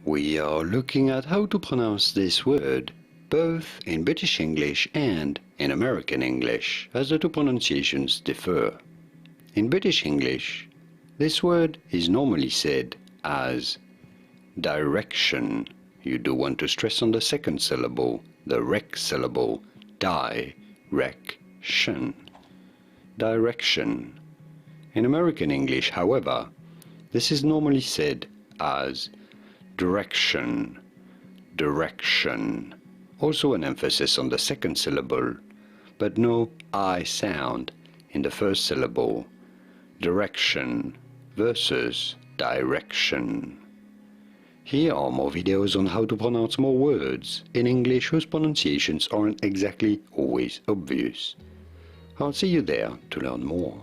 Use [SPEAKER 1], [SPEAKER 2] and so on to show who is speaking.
[SPEAKER 1] We are looking at how to pronounce this word, both in British English and in American English, as the two pronunciations differ. In British English, this word is normally said as direction. You do want to stress on the second syllable, the rec syllable, direction. Direction. In American English, however, this is normally said as direction, direction. Also an emphasis on the second syllable, but no I sound in the first syllable. Direction versus direction. Here are more videos on how to pronounce more words in English whose pronunciations aren't exactly always obvious. I'll see you there to learn more.